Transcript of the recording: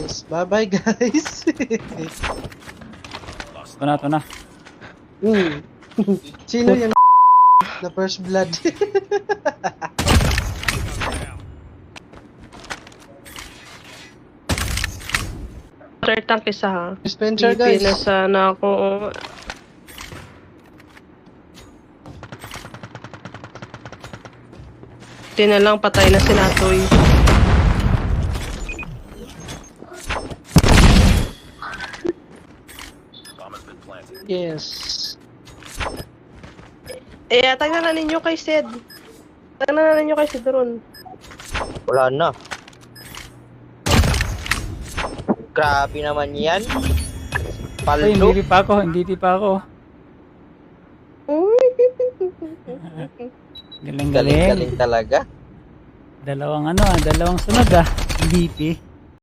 guys. Bye-bye, guys. Ito na. Sino yung na first blood? Water tank isa ha. Dispenser, guys. na sana ako. Di na lang patay na si Natoy. Yes. Tagnan na ninyo kay Sed. Tagnan na ninyo kay Sed ron. Wala na. Grabe naman yan. Ay, Paldo. hindi pa ako. Galing. Galing-galing talaga. Dalawang sunod DP.